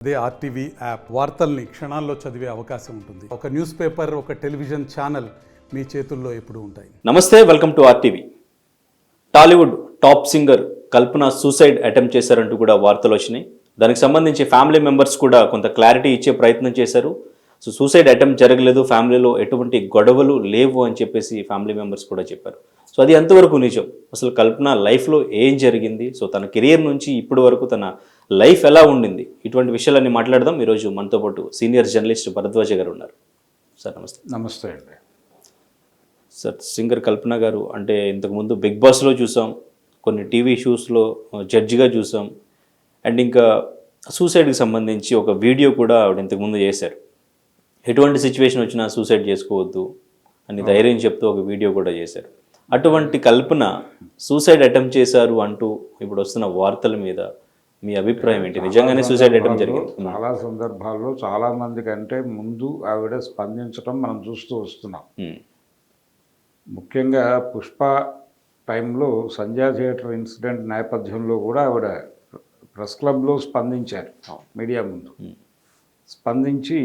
అదే RTV app వార్తల్ని క్షణాల్లో చదివే అవకాశం ఉంటుంది. ఒక న్యూస్ పేపర్, ఒక టెలివిజన్ ఛానల్ మీ చేతుల్లో ఎప్పుడూ ఉంటాయి. నమస్తే, welcome to RTV. Tollywood top singer Kalpana suicide attempt చేశారంటూ కూడా వార్తలు వచ్చినాయి. దానికి సంబంధించి ఫ్యామిలీ మెంబర్స్ కూడా కొంత క్లారిటీ ఇచ్చే ప్రయత్నం చేశారు. సూసైడ్ అటెంప్ట్ జరగలేదు, ఫ్యామిలీలో ఎటువంటి గొడవలు లేవు అని చెప్పేసి ఫ్యామిలీ మెంబర్స్ కూడా చెప్పారు. అది ఎంతవరకు నిజం? అసలు కల్పన లైఫ్లో ఏం జరిగింది? తన కెరియర్ నుంచి ఇప్పటి వరకు తన లైఫ్ ఎలా ఉండింది? ఇటువంటి విషయాలన్నీ మాట్లాడదాం. ఈరోజు మనతో పాటు సీనియర్ జర్నలిస్ట్ భరద్వాజ గారు ఉన్నారు. సార్ నమస్తే. నమస్తే అండి. సార్, సింగర్ కల్పన గారు అంటే ఇంతకుముందు బిగ్ బాస్లో చూసాం, కొన్ని టీవీ షోస్లో జడ్జిగా చూసాం, అండ్ ఇంకా సూసైడ్కి సంబంధించి ఒక వీడియో కూడా ఆవిడ ఇంతకుముందు చేశారు. ఎటువంటి సిచ్యువేషన్ వచ్చినా సూసైడ్ చేసుకోవద్దు అని ధైర్యం చెప్తూ ఒక వీడియో కూడా చేశారు. అటువంటి కల్పన సూసైడ్ అటెంప్ట్ చేశారు అంటూ ఇప్పుడు వస్తున్న వార్తల మీద మీ అభిప్రాయం ఏంటి? నిజంగానే సూసైడ్ అటెంప్ట్ జరిగింది? చాలా సందర్భాల్లో చాలా మంది కంటే ముందు ఆవిడ స్పందించడం మనం చూస్తూ వస్తున్నాం. ముఖ్యంగా పుష్ప టైంలో సంధ్యా థియేటర్ ఇన్సిడెంట్ నేపథ్యంలో కూడా ఆవిడ ప్రెస్ క్లబ్లో స్పందించారు. మీడియా ముందు స్పందించి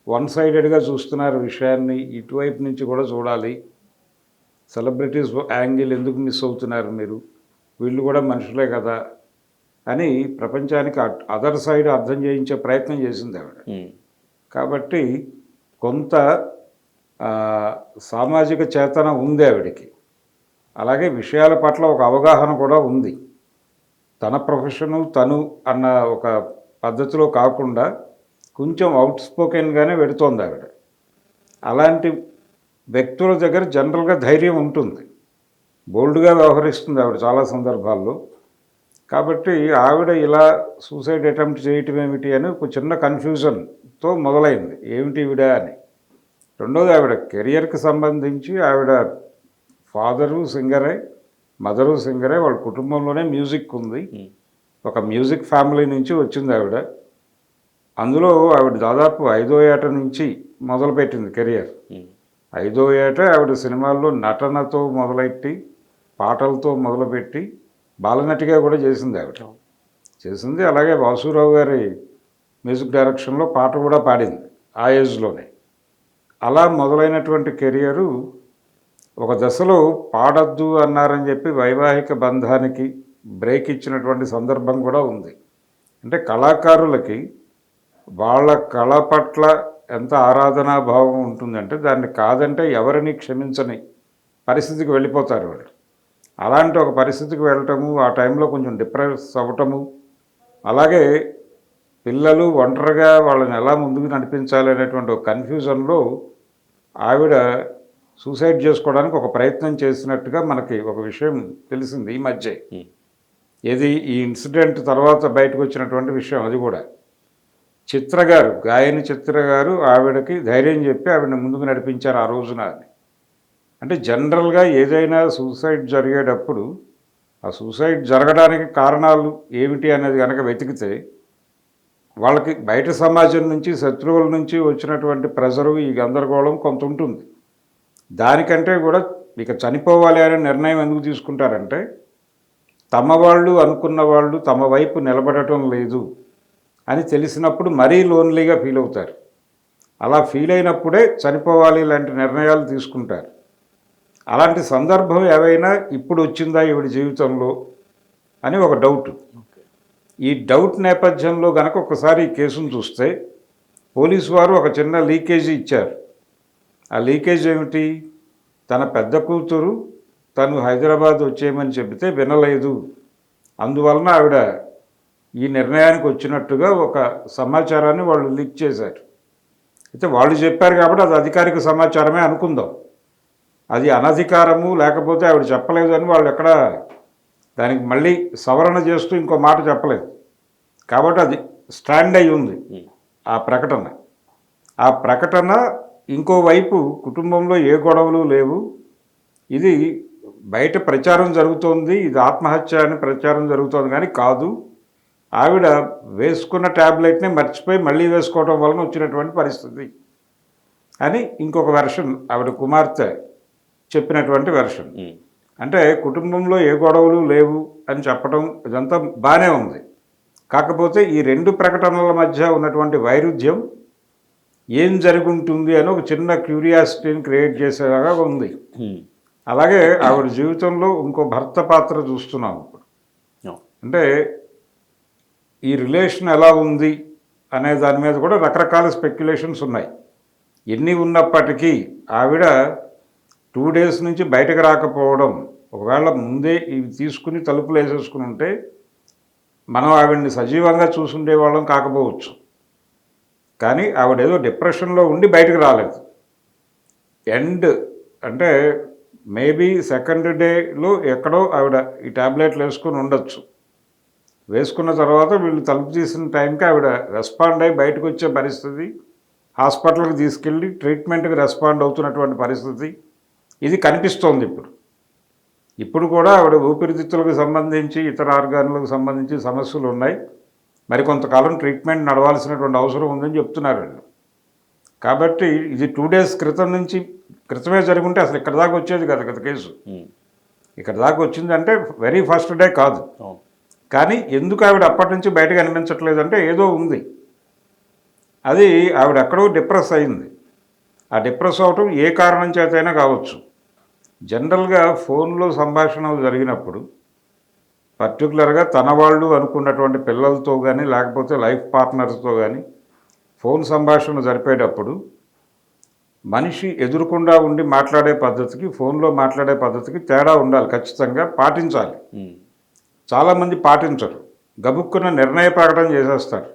వన్ సైడెడ్గా చూస్తున్నారు విషయాన్ని, ఇటువైపు నుంచి కూడా చూడాలి, సెలబ్రిటీస్ యాంగిల్ ఎందుకు మిస్ అవుతున్నారు మీరు, వీళ్ళు కూడా మనుషులే కదా అని ప్రపంచానికి అదర్ సైడ్ అర్థం చేయించే ప్రయత్నం చేసింది ఆవిడ. కాబట్టి కొంత సామాజిక చేతన ఉంది ఆవిడికి. అలాగే విషయాల పట్ల ఒక అవగాహన కూడా ఉంది. తన ప్రొఫెషను తను అన్న ఒక పద్ధతిలో కాకుండా కొంచెం అవుట్ స్పోకెన్గానే పెడుతోంది ఆవిడ. అలాంటి వ్యక్తుల దగ్గర జనరల్గా ధైర్యం ఉంటుంది, బోల్డ్గా వ్యవహరిస్తుంది ఆవిడ చాలా సందర్భాల్లో. కాబట్టి ఆవిడ ఇలా సూసైడ్ అటెంప్ట్ చేయటం ఏమిటి అని ఒక చిన్న కన్ఫ్యూజన్తో మొదలైంది, ఏమిటి ఈవిడ అని. రెండోది, ఆవిడ కెరియర్కి సంబంధించి ఆవిడ ఫాదరు సింగరే, మదరు సింగరే, వాళ్ళ కుటుంబంలోనే మ్యూజిక్ ఉంది. ఒక మ్యూజిక్ ఫ్యామిలీ నుంచి వచ్చింది ఆవిడ. అందులో ఆవిడ దాదాపు 5వ ఏట నుంచి మొదలుపెట్టింది కెరియర్. 5వ ఏట ఆవిడ సినిమాల్లో నటనతో మొదలెట్టి, పాటలతో మొదలుపెట్టి బాలనటిగా కూడా చేసింది ఆవిడ. చేసింది. అలాగే వాసురావు గారి మ్యూజిక్ డైరెక్షన్లో పాట కూడా పాడింది ఆ ఏజ్లోనే. అలా మొదలైనటువంటి కెరియరు ఒక దశలో పాడద్దు అన్నారని చెప్పి వైవాహిక బంధానికి బ్రేక్ ఇచ్చినటువంటి సందర్భం కూడా ఉంది. అంటే కళాకారులకి వాళ్ళ కళ పట్ల ఎంత ఆరాధనా భావం ఉంటుందంటే దాన్ని కాదంటే ఎవరిని క్షమించని పరిస్థితికి వెళ్ళిపోతారు వాళ్ళు. అలాంటి ఒక పరిస్థితికి వెళ్ళటము, ఆ టైంలో కొంచెం డిప్రెస్ అవ్వటము, అలాగే పిల్లలు ఒంటరిగా వాళ్ళని ఎలా ముందుకు నడిపించాలి అనేటువంటి ఒక కన్ఫ్యూజన్లో ఆవిడ సూసైడ్ చేసుకోవడానికి ఒక ప్రయత్నం చేసినట్టుగా మనకి ఒక విషయం తెలిసింది ఈ మధ్య. ఇది ఈ ఇన్సిడెంట్ తర్వాత బయటకు వచ్చినటువంటి విషయం. అది కూడా చిత్ర గారు, గాయని చిత్ర గారు ఆవిడకి ధైర్యం చెప్పి ఆవిడని ముందుకు నడిపించారు ఆ రోజున. అంటే జనరల్గా ఏదైనా సూసైడ్ జరిగేటప్పుడు ఆ సూసైడ్ జరగడానికి కారణాలు ఏమిటి అనేది కనుక వెతికితే వాళ్ళకి బయట సమాజం నుంచి, శత్రువుల నుంచి వచ్చినటువంటి ప్రెజరు, ఈ గందరగోళం కొంత ఉంటుంది. దానికంటే కూడా ఇక చనిపోవాలి అనే నిర్ణయం ఎందుకు తీసుకుంటారంటే తమ వాళ్ళు అనుకున్న వాళ్ళు తమ వైపు నిలబడటం లేదు అని తెలిసినప్పుడు మరీ లోన్లీగా ఫీల్ అవుతారు. అలా ఫీల్ అయినప్పుడే చనిపోవాలి ఇలాంటి నిర్ణయాలు తీసుకుంటారు. అలాంటి సందర్భం ఏవైనా ఇప్పుడు వచ్చిందా ఈవిడ జీవితంలో అని ఒక డౌట్. ఈ డౌట్ నేపథ్యంలో కనుక ఒకసారి ఈ కేసును చూస్తే పోలీసు వారు ఒక చిన్న లీకేజీ ఇచ్చారు. ఆ లీకేజ్ ఏమిటి? తన పెద్ద కూతురు తను హైదరాబాద్ వచ్చేయమని చెబితే వినలేదు, అందువలన ఆవిడ ఈ నిర్ణయానికి వచ్చినట్టుగా ఒక సమాచారాన్ని వాళ్ళు లీక్ చేశారు. అయితే వాళ్ళు చెప్పారు కాబట్టి అది అధికారిక సమాచారమే అనుకుందాం. అది అనధికారము లేకపోతే ఆవిడ చెప్పలేదు అని వాళ్ళు ఎక్కడ దానికి మళ్ళీ సవరణ చేస్తూ ఇంకో మాట చెప్పలేదు. కాబట్టి అది స్టాండ్ అయి ఉంది ఆ ప్రకటన. ఆ ప్రకటన ఇంకోవైపు కుటుంబంలో ఏ గొడవలు లేవు, ఇది బయట ప్రచారం జరుగుతోంది, ఇది ఆత్మహత్య అని ప్రచారం జరుగుతోంది, కానీ కాదు, ఆవిడ వేసుకున్న ట్యాబ్లెట్ని మర్చిపోయి మళ్ళీ వేసుకోవడం వలన వచ్చినటువంటి పరిస్థితి అని ఇంకొక వెర్షన్ ఆవిడ కుమార్తె చెప్పినటువంటి వెర్షన్. అంటే కుటుంబంలో ఏ గొడవలు లేవు అని చెప్పడం ఇదంతా బాగానే ఉంది. కాకపోతే ఈ రెండు ప్రకటనల మధ్య ఉన్నటువంటి వైరుధ్యం ఏం జరుగుంటుంది అని ఒక చిన్న క్యూరియాసిటీని క్రియేట్ చేసేలాగా ఉంది. అలాగే ఆవిడ జీవితంలో ఇంకో భర్త పాత్ర చూస్తున్నాం ఇప్పుడు. అంటే ఈ రిలేషన్ ఎలా ఉంది అనే దాని మీద కూడా రకరకాల స్పెక్యులేషన్స్ ఉన్నాయి. ఎన్ని ఉన్నప్పటికీ ఆవిడ 2 days నుంచి బయటకు రాకపోవడం, ఒకవేళ ముందే ఇవి తీసుకుని తలుపులు వేసేసుకుని ఉంటే మనం ఆవిడని సజీవంగా చూసుండేవాళ్ళం కాకపోవచ్చు. కానీ ఆవిడ ఏదో డిప్రెషన్లో ఉండి బయటకు రాలేదు. ఎండ్ అంటే మేబీ 2nd డేలో ఎక్కడో ఆవిడ ఈ ట్యాబ్లెట్లు వేసుకొని ఉండొచ్చు. వేసుకున్న తర్వాత వీళ్ళు తలుపు తీసిన టైంకి ఆవిడ రెస్పాండ్ అయ్యి బయటకు వచ్చే పరిస్థితి, హాస్పిటల్కి తీసుకెళ్ళి ట్రీట్మెంట్కి రెస్పాండ్ అవుతున్నటువంటి పరిస్థితి ఇది కనిపిస్తోంది ఇప్పుడు కూడా ఆవిడ ఊపిరితిత్తులకు సంబంధించి ఇతర ఆర్గాన్లకు సంబంధించి సమస్యలు ఉన్నాయి. మరి కొంతకాలం ట్రీట్మెంట్ నడవాల్సినటువంటి అవసరం ఉందని చెప్తున్నారు వీళ్ళు. కాబట్టి ఇది 2 days క్రితమే జరుగుంటే అసలు ఇక్కడ దాకా వచ్చేది కదా కదా కేసు. ఇక్కడ దాకా వచ్చిందంటే వెరీ ఫస్ట్ డే కాదు. కానీ ఎందుకు ఆవిడ అప్పటి నుంచి బయటకు అనిపించట్లేదంటే ఏదో ఉంది. అది ఆవిడ ఎక్కడో డిప్రెస్ అయింది. ఆ డిప్రెస్ అవటం ఏ కారణం చేతైనా కావచ్చు. జనరల్గా ఫోన్లో సంభాషణలు జరిగినప్పుడు పర్టికులర్గా తన వాళ్ళు అనుకున్నటువంటి పిల్లలతో కానీ లేకపోతే లైఫ్ పార్ట్నర్స్తో కానీ ఫోన్ సంభాషణ జరిపేటప్పుడు మనిషి ఎదురుకుండా ఉండి మాట్లాడే పద్ధతికి ఫోన్లో మాట్లాడే పద్ధతికి తేడా ఉండాలి, ఖచ్చితంగా పాటించాలి. చాలామంది పాటించరు, గబుక్కున నిర్ణయ ప్రకటన చేసేస్తారు.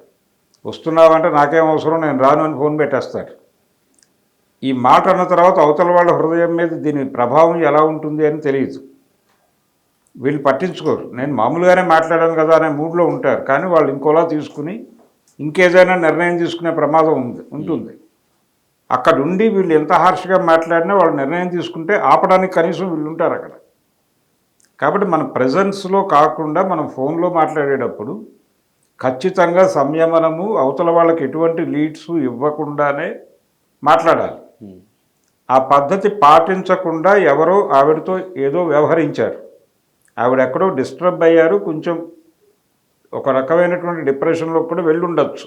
వస్తున్నావంటే నాకేం అవసరం, నేను రాను అని ఫోన్ పెట్టేస్తారు. ఈ మాట అన్న తర్వాత అవతల వాళ్ళ హృదయం మీద దీని ప్రభావం ఎలా ఉంటుంది అని తెలియదు. వీళ్ళు పట్టించుకోరు, నేను మామూలుగానే మాట్లాడాను కదా అనే మూడ్లో ఉంటారు. కానీ వాళ్ళు ఇంకోలా తీసుకుని ఇంకేదైనా నిర్ణయం తీసుకునే ప్రమాదం ఉంటుంది. అక్కడుండి వీళ్ళు ఎంత హార్ష్గా మాట్లాడినా వాళ్ళు నిర్ణయం తీసుకుంటే ఆపడానికి కనీసం వీళ్ళు ఉంటారు అక్కడ. కాబట్టి మన ప్రెజెన్స్లో కాకుండా మనం ఫోన్లో మాట్లాడేటప్పుడు ఖచ్చితంగా సంయమనము, అవతల వాళ్ళకి ఎటువంటి లీడ్స్ ఇవ్వకుండానే మాట్లాడాలి. ఆ పద్ధతి పాటించకుండా ఎవరో ఆవిడతో ఏదో వ్యవహరించారు, ఆవిడ ఎక్కడో డిస్టర్బ్ అయ్యారు, కొంచెం ఒక రకమైనటువంటి డిప్రెషన్లో కూడా వెళ్ళుండొచ్చు.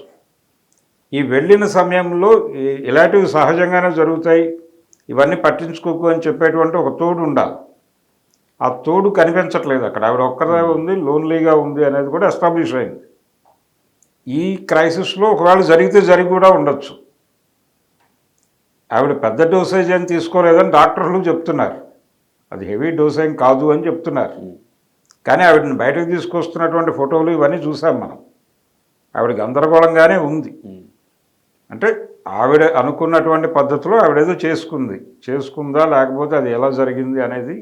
ఈ వెళ్ళిన సమయంలో ఇలాంటివి సహజంగానే జరుగుతాయి, ఇవన్నీ పట్టించుకోకు అని చెప్పేటువంటి ఒక తోడు ఉండాలి. ఆ తోడు కనిపించట్లేదు అక్కడ. ఆవిడ ఒక్కరే ఉంది, లోన్లీగా ఉంది అనేది కూడా ఎస్టాబ్లిష్ అయింది. ఈ క్రైసిస్లో ఒకవేళ జరిగి కూడా ఉండొచ్చు. ఆవిడ పెద్ద డోసేజ్ అని తీసుకోలేదని డాక్టర్లు చెప్తున్నారు, అది హెవీ డోసేజ్ కాదు అని చెప్తున్నారు. కానీ ఆవిడని బయటకు తీసుకొస్తున్నటువంటి ఫోటోలు ఇవన్నీ చూసాం మనం. ఆవిడ గందరగోళంగానే ఉంది. అంటే ఆవిడ అనుకున్నటువంటి పద్ధతిలో ఆవిడేదో చేసుకుందా లేకపోతే అది ఎలా జరిగింది అనేది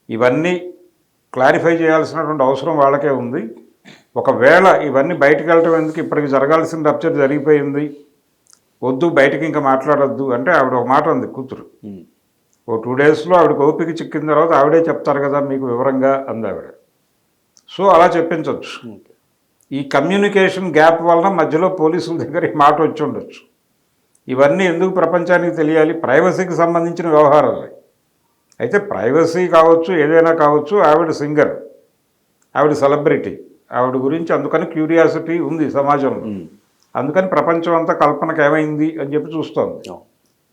ఇవన్నీ క్లారిఫై చేయాల్సినటువంటి అవసరం వాళ్ళకే ఉంది. ఒకవేళ ఇవన్నీ బయటకు వెళ్ళటం ఎందుకు, ఇప్పటికి జరగాల్సిన రప్చర్ జరిగిపోయింది, వద్దు బయటకి ఇంకా మాట్లాడొద్దు అంటే ఆవిడ ఒక మాట ఉంది, కూతురు. ఓ 2 daysలో ఆవిడకి ఓపిక చిక్కిన తర్వాత ఆవిడే చెప్తారు కదా మీకు వివరంగా అంది ఆవిడ. సో అలా చెప్పించవచ్చు. ఈ కమ్యూనికేషన్ గ్యాప్ వలన మధ్యలో పోలీసుల దగ్గర ఈ మాట వచ్చి ఉండొచ్చు. ఇవన్నీ ఎందుకు ప్రపంచానికి తెలియాలి, ప్రైవసీకి సంబంధించిన వ్యవహారాలు. అయితే ప్రైవసీ కావచ్చు, ఏదైనా కావచ్చు, ఆవిడ సింగర్, ఆవిడ సెలబ్రిటీ, ఆవిడ గురించి అందుకని క్యూరియాసిటీ ఉంది సమాజంలో. అందుకని ప్రపంచం అంతా కల్పనకు ఏమైంది అని చెప్పి చూస్తోంది.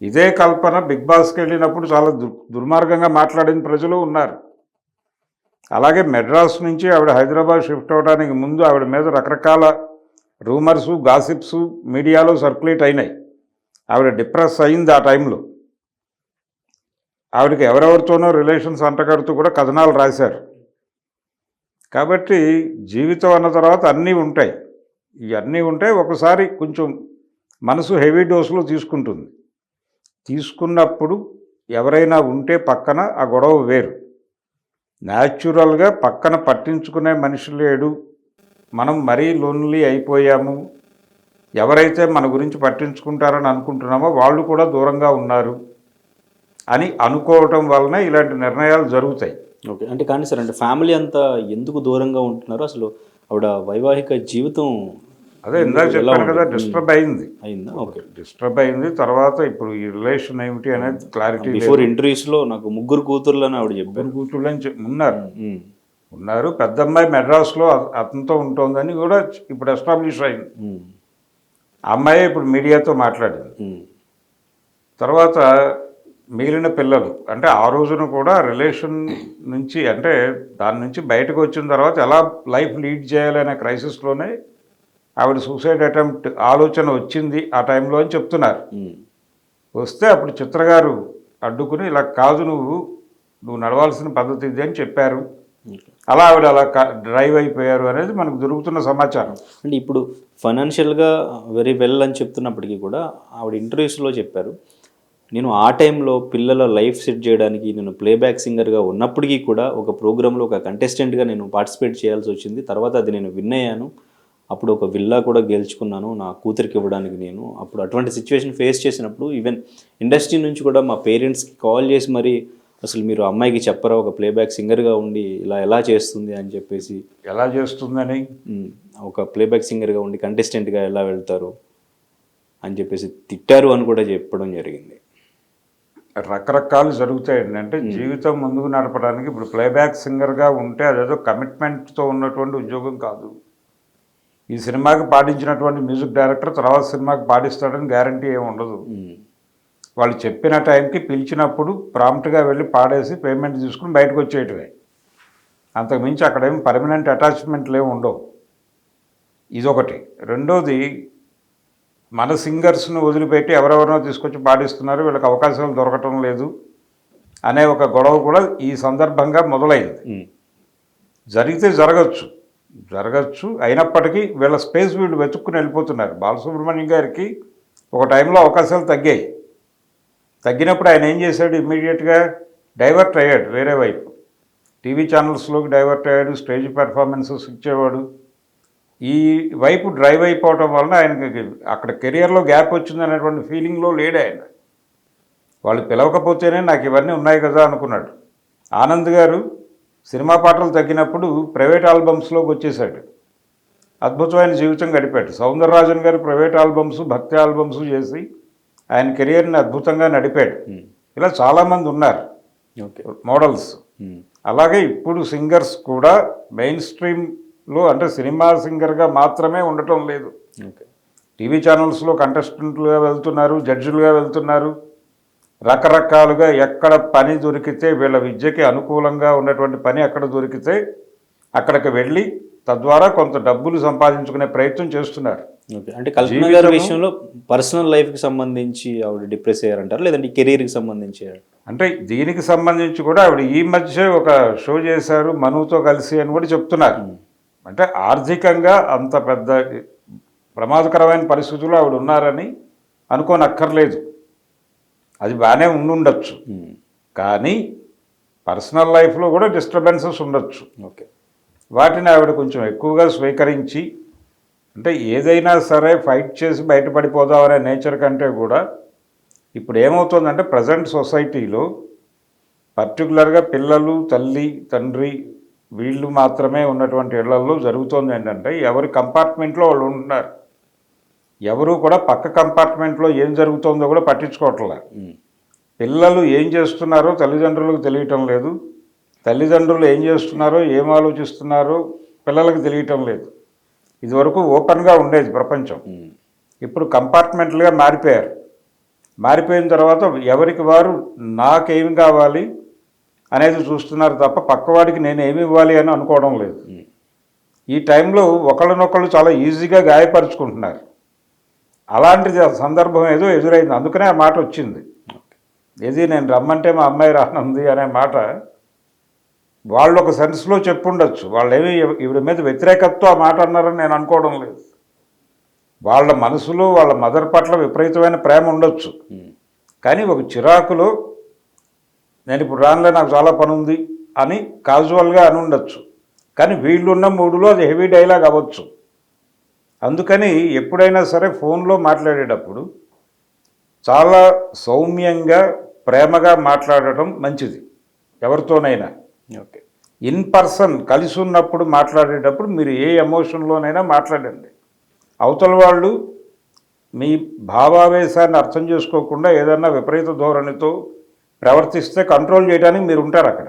ఇదే కల్పన బిగ్ బాస్కి వెళ్ళినప్పుడు చాలా దుర్మార్గంగా మాట్లాడిన ప్రజలు ఉన్నారు. అలాగే మెడ్రాస్ నుంచి ఆవిడ హైదరాబాద్ షిఫ్ట్ అవడానికి ముందు ఆవిడ మీద రకరకాల రూమర్సు, గాసిప్స్ మీడియాలో సర్క్యులేట్ అయినాయి. ఆవిడ డిప్రెస్ అయింది ఆ టైంలో. ఆవిడకి ఎవరెవరితోనో రిలేషన్స్ అంటగడుతూ కూడా కథనాలు రాశారు. కాబట్టి జీవితం అన్న తర్వాత అన్నీ ఉంటాయి. ఇవన్నీ ఉంటాయి. ఒకసారి కొంచెం మనసు హెవీ డోసులో తీసుకున్నప్పుడు ఎవరైనా ఉంటే పక్కన ఆ గొడవ వేరు. న్యాచురల్గా పక్కన పట్టించుకునే మనిషి లేడు, మనం మరీ లోన్లీ అయిపోయాము, ఎవరైతే మన గురించి పట్టించుకుంటారని అనుకుంటున్నామో వాళ్ళు కూడా దూరంగా ఉన్నారు అని అనుకోవటం వలన ఇలాంటి నిర్ణయాలు జరుగుతాయి. ఓకే, అంటే కానీ సార్, అంటే ఫ్యామిలీ అంతా ఎందుకు దూరంగా ఉంటున్నారు అసలు? ఆవిడ వైవాహిక జీవితం అదే ఇందాక చెప్పాను కదా, డిస్టర్బ్ అయింది. ఓకే, డిస్టర్బ్ అయింది. తర్వాత ఇప్పుడు ఈ రిలేషన్ ఏమిటి అనేది క్లారిటీ. బిఫోర్ ఇంటర్వ్యూస్లో నాకు 3 కూతుర్లని ఆవిడ చెప్పారు. 3 కూతుర్లని ఉన్నారు. ఉన్నారు. పెద్ద అమ్మాయి మెడ్రాస్లో అతనితో ఉంటుందని కూడా ఇప్పుడు ఎస్టాబ్లిష్ అయింది. ఆ అమ్మాయి ఇప్పుడు మీడియాతో మాట్లాడింది. తర్వాత మిగిలిన పిల్లలు అంటే ఆ రోజున కూడా రిలేషన్ నుంచి అంటే దాని నుంచి బయటకు వచ్చిన తర్వాత ఎలా లైఫ్ లీడ్ చేయాలనే క్రైసిస్లోనే ఆవిడ సూసైడ్ అటెంప్ట్ ఆలోచన వచ్చింది ఆ టైంలో అని చెప్తున్నారు. వస్తే అప్పుడు చిత్రగారు అడ్డుకుని ఇలా కాదు నువ్వు నడవాల్సిన పద్ధతి ఇది అని చెప్పారు. అలా ఆవిడ అలా డ్రైవ్ అయిపోయారు అనేది మనకు దొరుకుతున్న సమాచారం. అంటే ఇప్పుడు ఫైనాన్షియల్గా వెరీ వెల్ అని చెప్తున్నప్పటికీ కూడా ఆవిడ ఇంటర్వ్యూస్లో చెప్పారు, నేను ఆ టైంలో పిల్లల లైఫ్ సెట్ చేయడానికి నేను ప్లేబ్యాక్ సింగర్గా ఉన్నప్పటికీ కూడా ఒక ప్రోగ్రాంలో ఒక కంటెస్టెంట్గా నేను పార్టిసిపేట్ చేయాల్సి వచ్చింది. తర్వాత అది నేను విన్ అయ్యాను. అప్పుడు ఒక విల్లా కూడా గెలుచుకున్నాను నా కూతురికి ఇవ్వడానికి. నేను అప్పుడు అటువంటి సిచ్యువేషన్ ఫేస్ చేసినప్పుడు ఈవెన్ ఇండస్ట్రీ నుంచి కూడా మా పేరెంట్స్కి కాల్ చేసి మరి అసలు మీరు అమ్మాయికి చెప్పరా ఒక ప్లేబ్యాక్ సింగర్గా ఉండి ఇలా ఎలా చేస్తుంది అని చెప్పేసి. ఎలా చేస్తుందని ఒక ప్లేబ్యాక్ సింగర్గా ఉండి కంటెస్టెంట్గా ఎలా వెళ్తారు అని చెప్పేసి తిట్టారు అని కూడా చెప్పడం జరిగింది. రకరకాలు జరుగుతాయండి. అంటే జీవితం ముందుకు నడపడానికి ఇప్పుడు ప్లేబ్యాక్ సింగర్గా ఉంటే అదేదో కమిట్మెంట్తో ఉన్నటువంటి ఉద్యోగం కాదు. ఈ సినిమాకి పాటించినటువంటి మ్యూజిక్ డైరెక్టర్ తర్వాత సినిమాకి పాటిస్తాడని గ్యారంటీ ఏమి ఉండదు. వాళ్ళు చెప్పిన టైంకి పిలిచినప్పుడు ప్రాంప్ట్గా వెళ్ళి పాడేసి పేమెంట్ తీసుకుని బయటకు వచ్చేయటమే. అంతకుమించి అక్కడేమి పర్మనెంట్ అటాచ్మెంట్లు ఏమి ఉండవు. ఇదొకటి. రెండోది, మన సింగర్స్ను వదిలిపెట్టి ఎవరెవరినో తీసుకొచ్చి పాడిస్తున్నారు, వీళ్ళకి అవకాశాలు దొరకటం లేదు అనే ఒక గొడవ కూడా ఈ సందర్భంగా మొదలైంది. జరిగితే జరగచ్చు అయినప్పటికీ వీళ్ళ స్పేస్ వీళ్ళు వెతుక్కుని వెళ్ళిపోతున్నారు. బాలసుబ్రహ్మణ్యం గారికి ఒక టైంలో అవకాశాలు తగ్గినప్పుడు ఆయన ఏం చేశాడు, ఇమ్మీడియట్గా డైవర్ట్ అయ్యాడు వేరే వైపు. టీవీ ఛానల్స్లోకి డైవర్ట్ అయ్యాడు, స్టేజ్ పెర్ఫార్మెన్సెస్ ఇచ్చేవాడు. ఈ వైపు డ్రైవ్ అయిపోవటం వలన ఆయనకి అక్కడ కెరియర్లో గ్యాప్ వచ్చిందనేటువంటి ఫీలింగ్లో లేడు ఆయన. వాళ్ళు పిలవకపోతేనే నాకు ఇవన్నీ ఉన్నాయి కదా అనుకున్నాడు. ఆనంద్ గారు సినిమా పాటలు తగ్గినప్పుడు ప్రైవేట్ ఆల్బమ్స్లోకి వచ్చేసాడు. అద్భుతమైన జీవితం గడిపాడు. సౌందరరాజన్ గారు ప్రైవేట్ ఆల్బమ్స్, భక్తి ఆల్బమ్స్ చేసి ఆయన కెరియర్ని అద్భుతంగా నడిపాడు. ఇలా చాలామంది ఉన్నారు మోడల్స్. అలాగే ఇప్పుడు సింగర్స్ కూడా మెయిన్ స్ట్రీమ్లో అంటే సినిమా సింగర్గా మాత్రమే ఉండటం లేదు. టీవీ ఛానల్స్లో కంటెస్టెంట్లుగా వెళ్తున్నారు, జడ్జిలుగా వెళ్తున్నారు. రకరకాలుగా ఎక్కడ పని దొరికితే వీళ్ళ విద్యకి అనుకూలంగా ఉన్నటువంటి పని ఎక్కడ దొరికితే అక్కడికి వెళ్ళి తద్వారా కొంత డబ్బులు సంపాదించుకునే ప్రయత్నం చేస్తున్నారు. అంటే కల్పన గారి విషయంలో పర్సనల్ లైఫ్కి సంబంధించి ఆవిడ డిప్రెస్ అయ్యారంటారు, లేదంటే కెరీర్కి సంబంధించి? అంటే దీనికి సంబంధించి కూడా ఆవిడ ఈ మధ్య ఒక షో చేశారు మనుతో కలిసి అని కూడా చెప్తున్నారు. అంటే ఆర్థికంగా అంత పెద్ద ప్రమాదకరమైన పరిస్థితుల్లో ఆవిడ ఉన్నారని అనుకోనక్కర్లేదు. అది బాగానే ఉండుండొచ్చు, కానీ పర్సనల్ లైఫ్లో కూడా డిస్టర్బెన్సెస్ ఉండొచ్చు. వాటిని ఆవిడ కొంచెం ఎక్కువగా స్వీకరించి అంటే ఏదైనా సరే ఫైట్ చేసి బయటపడిపోదామనే నేచర్ కంటే కూడా ఇప్పుడు ఏమవుతుందంటే ప్రజెంట్ సొసైటీలో పర్టికులర్గా పిల్లలు, తల్లి, తండ్రి వీళ్ళు మాత్రమే ఉన్నటువంటి ఇళ్లలో జరుగుతోంది ఏంటంటే ఎవరి కంపార్ట్మెంట్లో వాళ్ళు ఉంటున్నారు. ఎవరు కూడా పక్క కంపార్ట్మెంట్లో ఏం జరుగుతుందో కూడా పట్టించుకోవట్లే. పిల్లలు ఏం చేస్తున్నారో తల్లిదండ్రులకు తెలియటం లేదు, తల్లిదండ్రులు ఏం చేస్తున్నారో ఏం ఆలోచిస్తున్నారో పిల్లలకు తెలియటం లేదు. ఇదివరకు ఓపెన్గా ఉండేది ప్రపంచం, ఇప్పుడు కంపార్ట్మెంట్లుగా మారిపోయిన తర్వాత ఎవరికి వారు నాకేమి కావాలి అనేది చూస్తున్నారు తప్ప పక్కవాడికి నేను ఏమి ఇవ్వాలి అని అనుకోవడం లేదు. ఈ టైంలో ఒకళ్ళనొకళ్ళు చాలా ఈజీగా గాయపరుచుకుంటున్నారు. అలాంటి సందర్భం ఏదో ఎదురైంది, అందుకనే ఆ మాట వచ్చింది. ఏది నేను రమ్మంటే మా అమ్మాయి రానుంది అనే మాట వాళ్ళు ఒక సెన్స్లో చెప్పుండొచ్చు. వాళ్ళు ఏమి ఈవిడ మీద వ్యతిరేకతతో ఆ మాట అన్నారని నేను అనుకోవడం లేదు. వాళ్ళ మనసులో వాళ్ళ మదర్ పట్ల విపరీతమైన ప్రేమ ఉండొచ్చు, కానీ ఒక చిరాకులో నేను ఇప్పుడు రానులే నాకు చాలా పని ఉంది అని కాజువల్గా అని ఉండొచ్చు. కానీ వీళ్ళున్న మూడులో అది హెవీ డైలాగ్ అవ్వచ్చు. అందుకని ఎప్పుడైనా సరే ఫోన్లో మాట్లాడేటప్పుడు చాలా సౌమ్యంగా ప్రేమగా మాట్లాడటం మంచిది ఎవరితోనైనా. ఇన్ పర్సన్ కలిసి ఉన్నప్పుడు మాట్లాడేటప్పుడు మీరు ఏ ఎమోషన్లోనైనా మాట్లాడండి. అవతల వాళ్ళు మీ భావావేశాన్ని అర్థం చేసుకోకుండా ఏదన్నా విపరీత ధోరణితో ప్రవర్తిస్తే కంట్రోల్ చేయడానికి మీరు ఉంటారు అక్కడ.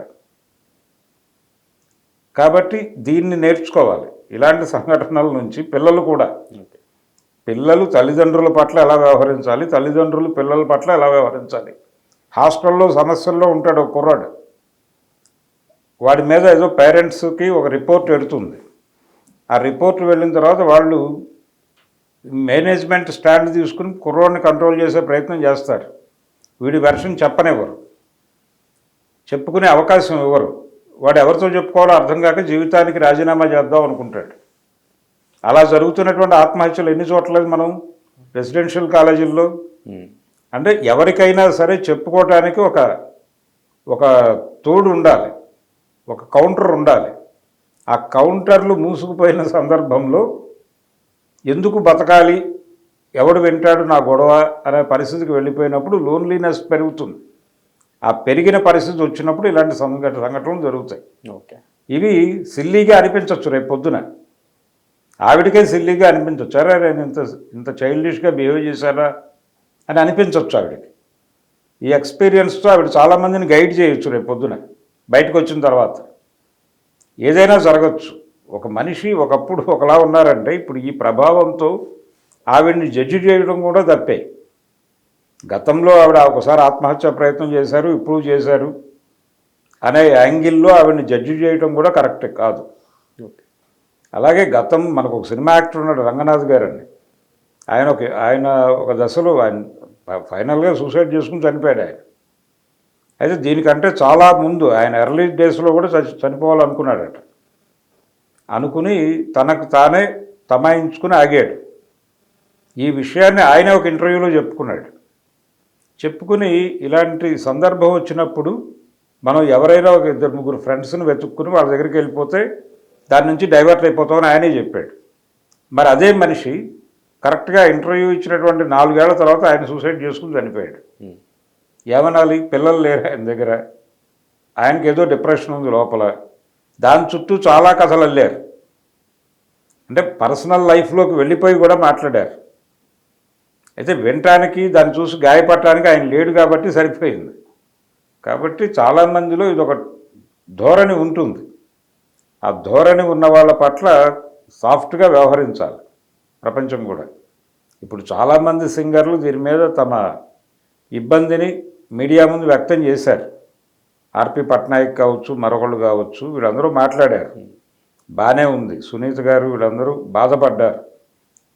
కాబట్టి దీన్ని నేర్చుకోవాలి. ఇలాంటి సంఘటనల నుంచి పిల్లలు కూడా, పిల్లలు తల్లిదండ్రుల పట్ల ఎలా వ్యవహరించాలి, తల్లిదండ్రులు పిల్లల పట్ల ఎలా వ్యవహరించాలి. హాస్టల్లో సమస్యల్లో ఉంటాడు ఒక కుర్రాడు, వాడి మీద ఏదో పేరెంట్స్కి ఒక రిపోర్ట్ ఎడుతుంది. ఆ రిపోర్ట్ వెళ్ళిన తర్వాత వాళ్ళు మేనేజ్మెంట్ స్టాండ్ తీసుకుని కుర్రోడిని కంట్రోల్ చేసే ప్రయత్నం చేస్తారు. వీడి వెర్షన్ చెప్పనివ్వరు, చెప్పుకునే అవకాశం ఇవ్వరు. వాడు ఎవరితో చెప్పుకోవాలో అర్థం కాక జీవితానికి రాజీనామా చేద్దాం అనుకుంటాడు. అలా జరుగుతున్నటువంటి ఆత్మహత్యలు ఎన్ని చోట్ల మనం రెసిడెన్షియల్ కాలేజీల్లో. అంటే ఎవరికైనా సరే చెప్పుకోవటానికి ఒక తోడు ఉండాలి, ఒక కౌంటర్ ఉండాలి. ఆ కౌంటర్లు మూసుకుపోయిన సందర్భంలో ఎందుకు బతకాలి, ఎవడు వింటాడు నా గొడవ అనే పరిస్థితికి వెళ్ళిపోయినప్పుడు లోన్లీనెస్ పెరుగుతుంది. ఆ పెరిగిన పరిస్థితి వచ్చినప్పుడు ఇలాంటి సంఘటనలు జరుగుతాయి. ఓకే, ఇవి సిల్లీగా అనిపించవచ్చు, రేపు పొద్దున ఆవిడకే సిల్లీగా అనిపించవచ్చు. అరే నేను ఇంత చైల్డిష్గా బిహేవ్ చేశారా అని అనిపించవచ్చు ఆవిడకి. ఈ ఎక్స్పీరియన్స్తో ఆవిడ చాలామందిని గైడ్ చేయొచ్చు రేపు పొద్దున బయటకు వచ్చిన తర్వాత. ఏదైనా జరగచ్చు. ఒక మనిషి ఒకప్పుడు ఒకలా ఉన్నారంటే ఇప్పుడు ఈ ప్రభావంతో ఆవిడ్ని జడ్జి చేయడం కూడా తప్పే. గతంలో ఆవిడ ఒకసారి ఆత్మహత్య ప్రయత్నం చేశారు, ఇప్పుడు చేశారు అనే యాంగిల్లో ఆవిడ్ని జడ్జి చేయడం కూడా కరెక్ట్ కాదు. అలాగే మనకు ఒక సినిమా యాక్టర్ ఉన్నాడు రంగనాథ్ గారు అని. ఆయన ఒక దశలో ఆయన ఫైనల్గా సూసైడ్ చేసుకుని చనిపోయాడు ఆయన. అయితే దీనికంటే చాలా ముందు ఆయన ఎర్లీ డేస్లో కూడా చనిపోవాలనుకున్నాడట. అనుకుని తనకు తానే తమాయించుకుని ఆగాడు. ఈ విషయాన్ని ఆయన ఒక ఇంటర్వ్యూలో చెప్పుకుని ఇలాంటి సందర్భం వచ్చినప్పుడు మనం ఎవరైనా ఒక 2-3 ఫ్రెండ్స్ని వెతుక్కుని వాళ్ళ దగ్గరికి వెళ్ళిపోతే దాని నుంచి డైవర్ట్ అయిపోతామని ఆయనే చెప్పాడు. మరి అదే మనిషి కరెక్ట్గా ఇంటర్వ్యూ ఇచ్చినటువంటి 4 ఏళ్ల తర్వాత ఆయన సూసైడ్ చేసుకుని చనిపోయాడు. ఏమనాలి, పిల్లలు లేరు ఆయన దగ్గర, ఆయనకి ఏదో డిప్రెషన్ ఉంది లోపల, దాని చుట్టూ చాలా కథలు అల్లారు. అంటే పర్సనల్ లైఫ్లోకి వెళ్ళిపోయి కూడా మాట్లాడారు. అయితే వినటానికి దాన్ని చూసి గాయపడటానికి ఆయన లేడు కాబట్టి సరిపోయింది. కాబట్టి చాలామందిలో ఇది ఒక ధోరణి ఉంటుంది. ఆ ధోరణి ఉన్న వాళ్ళ పట్ల సాఫ్ట్గా వ్యవహరించాలి ప్రపంచం కూడా. ఇప్పుడు చాలామంది సింగర్లు దీని మీద తమ ఇబ్బందిని మీడియా ముందు వ్యక్తం చేశారు. ఆర్పి పట్నాయక్ కావచ్చు, మరొకళ్ళు కావచ్చు, వీళ్ళందరూ మాట్లాడారు. బాగానే ఉంది. సునీత గారు వీళ్ళందరూ బాధపడ్డారు.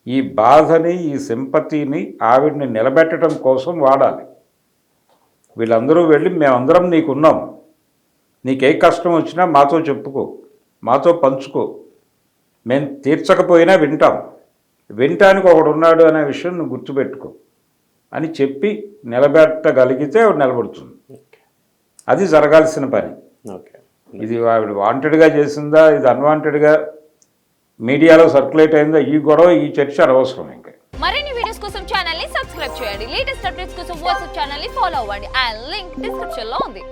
ఈ బాధని, ఈ సింపతిని ఆవిడ్ని నిలబెట్టడం కోసం వాడాలి. వీళ్ళందరూ వెళ్ళి మేమందరం నీకున్నాం, నీకే కష్టం వచ్చినా మాతో చెప్పుకో, మాతో పంచుకో, మేము తీర్చకపోయినా వినటానికి ఒకడు ఉన్నాడు అనే విషయం నువ్వు గుర్తుపెట్టుకో అని చెప్పి నిలబెట్టగలిగితే ఆవిడ నిలబడుతుంది. అది జరగాల్సిన పని. ఇది ఆవిడ వాంటెడ్గా చేసిందా, ఇది అన్వాంటెడ్గా మీడియాలో సర్క్యులేట్ అయిందా, ఈ గొడవ ఈ చర్చ అనవసరం. ఇంకా మరిన్ని వీడియోస్ కోసం ఛానల్ ని సబ్స్క్రైబ్ చేయండి. లేటెస్ట్ అప్డేట్స్ కోసం వాట్సాప్ ఛానల్ ని ఫాలో అవ్వండి. ఆ లింక్ డిస్క్రిప్షన్ లో ఉంది.